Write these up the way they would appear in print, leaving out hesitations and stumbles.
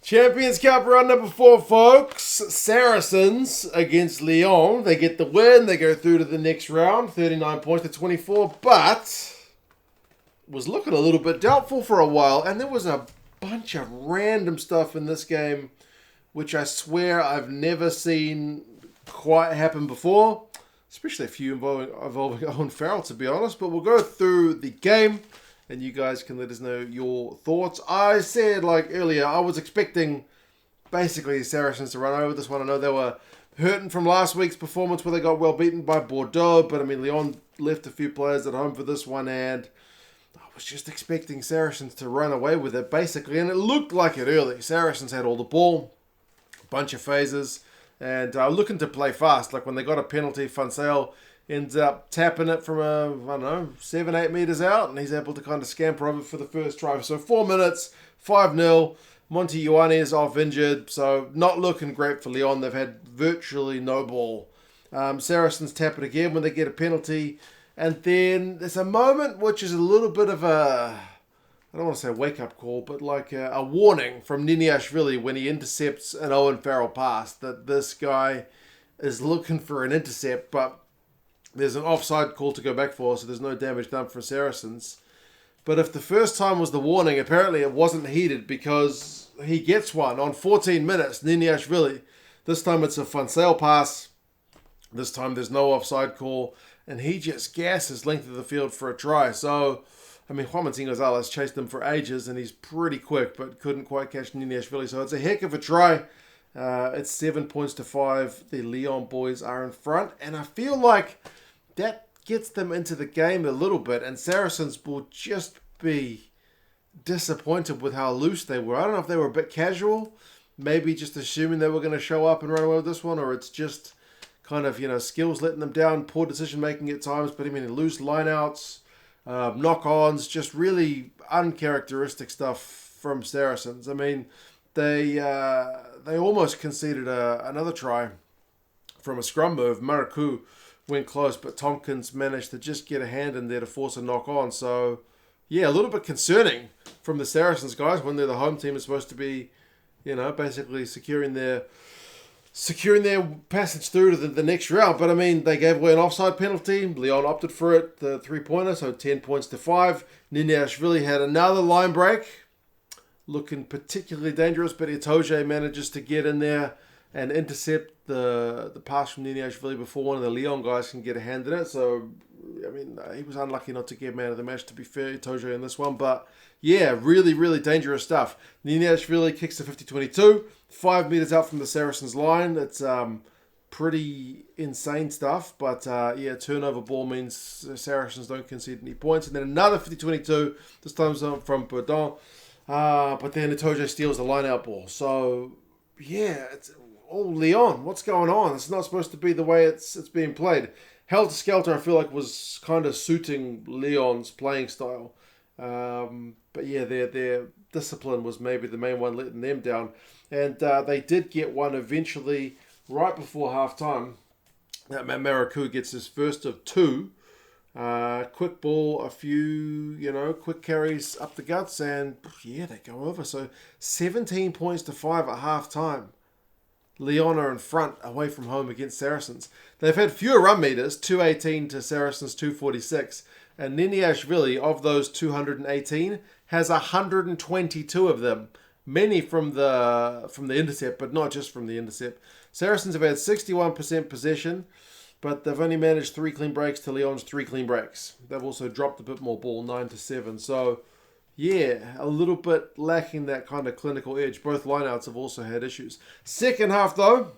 Champions Cup round number 4, folks. Saracens against Lyon. They get the win. They go through to the next round. 39 points to 24. But was looking a little bit doubtful for a while. And there was a bunch of random stuff in this game, which I swear I've never seen quite happen before. Especially a few involving Owen Farrell, to be honest. But we'll go through the game, and you guys can let us know your thoughts. I said, earlier, I was expecting basically Saracens to run over this one. I know they were hurting from last week's performance where they got well beaten by Bordeaux. But, Lyon left a few players at home for this one. And I was just expecting Saracens to run away with it, basically. And it looked like it early. Saracens had all the ball, a bunch of phases, and looking to play fast. Like when they got a penalty, Funsale ends up tapping it from 7-8 metres out, and he's able to kind of scamper over for the first try. So 4 minutes, 5-0. Monty Ioane is off injured, so not looking great for Lyon. They've had virtually no ball. Saracens tap it again when they get a penalty. And then there's a moment which is a little bit of I don't want to say a wake-up call, but like a warning from Niniashvili when he intercepts an Owen Farrell pass that this guy is looking for an intercept, but there's an offside call to go back for, so there's no damage done for Saracens. But if the first time was the warning, apparently it wasn't heeded because he gets one on 14 minutes, Niniashvili. This time it's a Funsale pass. This time there's no offside call, and he just gasses length of the field for a try. So, Juan Martin Gonzalez chased him for ages, and he's pretty quick, but couldn't quite catch Niniashvili. So it's a heck of a try. It's 7 points to 5. The Lyon boys are in front, and I feel like that gets them into the game a little bit, and Saracens will just be disappointed with how loose they were. I don't know if they were a bit casual, maybe just assuming they were going to show up and run away with this one, or it's just kind of, skills letting them down, poor decision-making at times, but loose line-outs, knock-ons, just really uncharacteristic stuff from Saracens. They almost conceded another try from a scrum move. Maracu went close, but Tompkins managed to just get a hand in there to force a knock-on. So, yeah, a little bit concerning from the Saracens guys when they're the home team is supposed to be, basically securing their passage through to the next round. But, they gave away an offside penalty. Lyon opted for it, the three-pointer, so 10 points to 5. Niniashvili had another line break, looking particularly dangerous, but Itoje manages to get in there and intercept the pass from Niniashvili before one of the Lyon guys can get a hand in it. So, he was unlucky not to get man of the match, to be fair, Itoje in this one. But, yeah, really, really dangerous stuff. Niniashvili kicks to 50-22, 5 metres out from the Saracens line. It's pretty insane stuff. But, turnover ball means Saracens don't concede any points. And then another 50-22, this time from Bourdon. But then Itoje steals the line-out ball. So, yeah, it's Lyon, what's going on? It's not supposed to be the way it's being played. Helter Skelter, I feel like, was kind of suiting Lyon's playing style. But yeah, their discipline was maybe the main one letting them down. And they did get one eventually right before half-time. Maracu gets his first of 2. Quick ball, a few, quick carries up the guts, and yeah, they go over. So 17 points to 5 at half-time. Lyon are in front away from home against Saracens. They've had fewer run meters, 218 to Saracens 246. And Niniashvili, of those 218, has 122 of them. Many from the intercept, but not just from the intercept. Saracens have had 61% possession, but they've only managed 3 clean breaks to Lyon's 3 clean breaks. They've also dropped a bit more ball, 9-7. So, yeah, a little bit lacking that kind of clinical edge. Both lineouts have also had issues. Second half, though,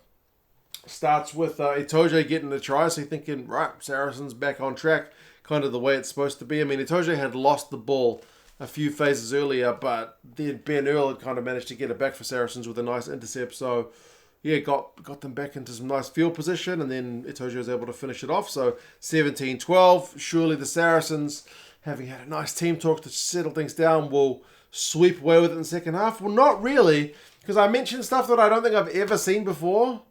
starts with Itoje getting the try. So you're thinking, right, Saracens back on track, kind of the way it's supposed to be. Itoje had lost the ball a few phases earlier, but then Ben Earl had kind of managed to get it back for Saracens with a nice intercept. So, yeah, got them back into some nice field position, and then Itoje was able to finish it off. So 17-12. Surely the Saracens, having had a nice team talk to settle things down, will sweep away with it in the second half. Well, not really, because I mentioned stuff that I don't think I've ever seen before.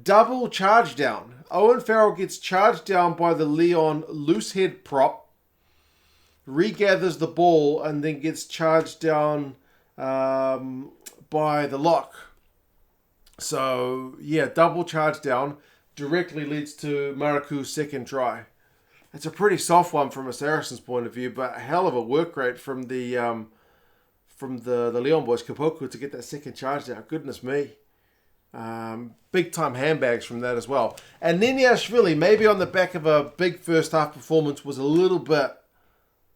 Double charge down. Owen Farrell gets charged down by the Lyon loose head prop, regathers the ball, and then gets charged down by the lock. So, yeah, double charge down directly leads to Maracu's second try. It's a pretty soft one from a Saracens point of view, but a hell of a work rate from the Lyon boys, Kapoku, to get that second charge down. Goodness me. Big time handbags from that as well. And Niniashvili, maybe on the back of a big first half performance, was a little bit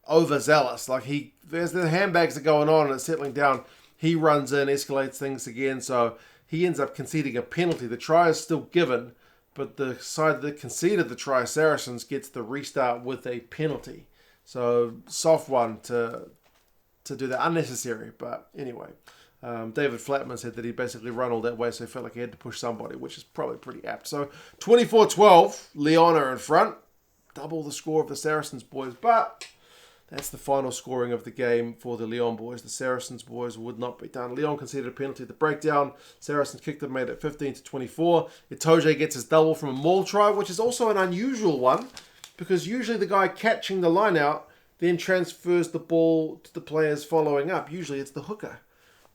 overzealous. Like there's the handbags are going on and it's settling down. He runs in, escalates things again, so he ends up conceding a penalty. The try is still given, but the side that conceded the try, Saracens, gets the restart with a penalty. So soft one to do that, unnecessary. But anyway, David Flatman said that he basically run all that way, so he felt like he had to push somebody, which is probably pretty apt. So 24-12, Lyon are in front. Double the score of the Saracens boys, but that's the final scoring of the game for the Lyon boys. The Saracens boys would not be done. Lyon conceded a penalty at the breakdown. Saracens kicked it, made it 15-24. Itoje gets his double from a maul try, which is also an unusual one, because usually the guy catching the line out then transfers the ball to the players following up. Usually it's the hooker.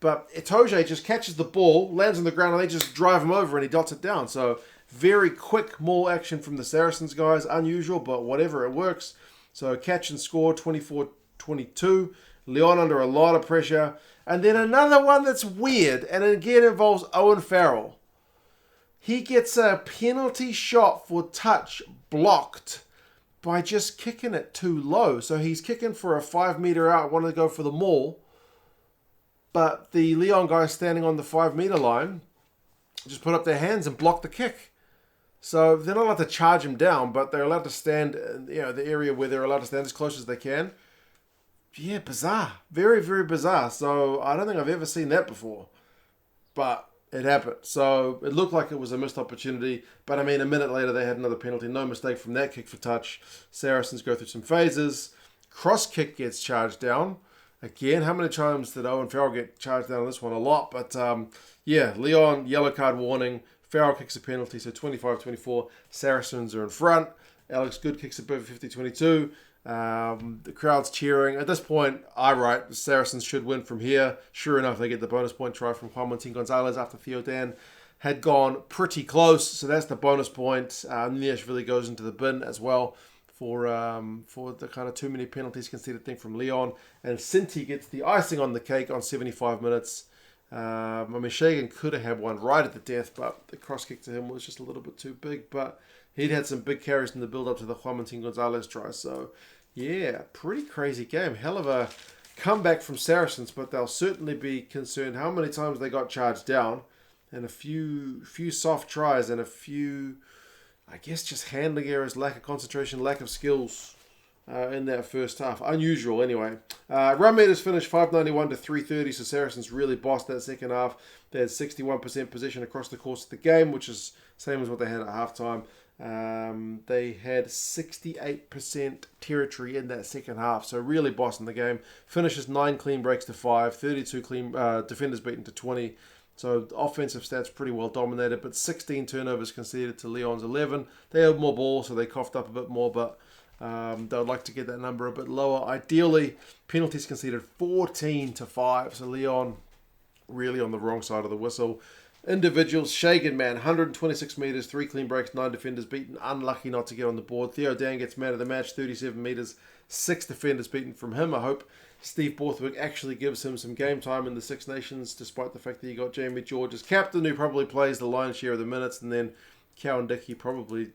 But Itoje just catches the ball, lands on the ground, and they just drive him over and he dots it down. So very quick maul action from the Saracens guys. Unusual, but whatever, it works. So catch and score, 24-22. Lyon under a lot of pressure. And then another one that's weird, and again involves Owen Farrell. He gets a penalty shot for touch blocked by just kicking it too low. So he's kicking for a 5 meter out, wanted to go for the maul. But the Lyon guys standing on the 5 meter line just put up their hands and blocked the kick. So they're not allowed to charge him down, but they're allowed to stand, the area where they're allowed to stand as close as they can. Yeah, bizarre. Very, very bizarre. So I don't think I've ever seen that before. But it happened. So it looked like it was a missed opportunity. But I mean, a minute later, they had another penalty. No mistake from that kick for touch. Saracens go through some phases. Cross kick gets charged down. Again, how many times did Owen Farrell get charged down on this one? A lot. But Lyon, yellow card warning. Farrell kicks a penalty, so 25-24. Saracens are in front. Alex Good kicks a bit for 50-22. The crowd's cheering. At this point, I write, the Saracens should win from here. Sure enough, they get the bonus point try from Juan Martin Gonzalez after Theo Dan had gone pretty close. So that's the bonus point. Niniashvili goes into the bin as well for the kind of too many penalties conceded thing from Lyon. And Sinti gets the icing on the cake on 75 minutes. Shagan could have had one right at the death, but the cross kick to him was just a little bit too big. But he'd had some big carries in the build-up to the Juan Martin Gonzalez try. So, yeah, pretty crazy game. Hell of a comeback from Saracens, but they'll certainly be concerned how many times they got charged down, and a few soft tries, and a few, I guess, just handling errors, lack of concentration, lack of skills in that first half. Unusual, anyway. Run meters finished 591 to 330, so Saracens really bossed that second half. They had 61% possession across the course of the game, which is same as what they had at halftime. They had 68% territory in that second half, so really bossing the game. Finishes 9 clean breaks to 5, 32 clean defenders beaten to 20. So offensive stats pretty well dominated, but 16 turnovers conceded to Lyon's 11. They had more ball, so they coughed up a bit more, but they would like to get that number a bit lower. Ideally, penalties conceded 14 to 5, so Lyon really on the wrong side of the whistle. Individuals, Shagan, man, 126 metres, 3 clean breaks, 9 defenders beaten. Unlucky not to get on the board. Theo Dan gets man of the match, 37 metres, 6 defenders beaten from him. I hope Steve Borthwick actually gives him some game time in the Six Nations, despite the fact that he got Jamie George as captain, who probably plays the lion's share of the minutes, and then Cowan Dickey probably,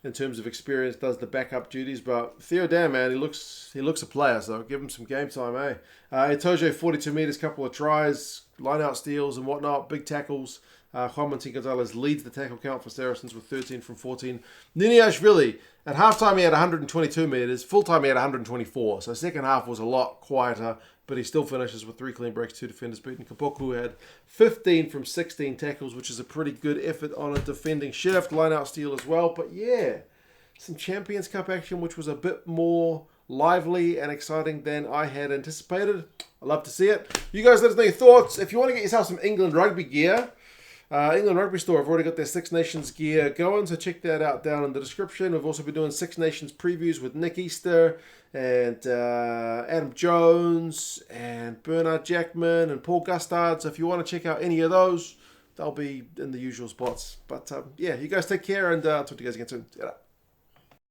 in terms of experience, does the backup duties. But Theo Dan, man, he looks a player, so give him some game time, eh? Itoje, 42 metres, couple of tries, line-out steals and whatnot, big tackles. Juan Martin Gonzalez leads the tackle count for Saracens with 13 from 14. Niniashvili, at halftime he had 122 metres, full-time he had 124, so second half was a lot quieter, but he still finishes with 3 clean breaks, 2 defenders beaten. Kapoku had 15 from 16 tackles, which is a pretty good effort on a defending shift, line-out steal as well. But yeah, some Champions Cup action, which was a bit more lively and exciting than I had anticipated. I love to see it. You guys let us know your thoughts. If you want to get yourself some England rugby gear, England Rugby Store have already got their Six Nations gear going, so check that out down in the description. We've also been doing Six Nations previews with Nick Easter and Adam Jones and Bernard Jackman and Paul Gustard. So if you want to check out any of those, they'll be in the usual spots. But yeah, you guys take care, and I'll talk to you guys again soon.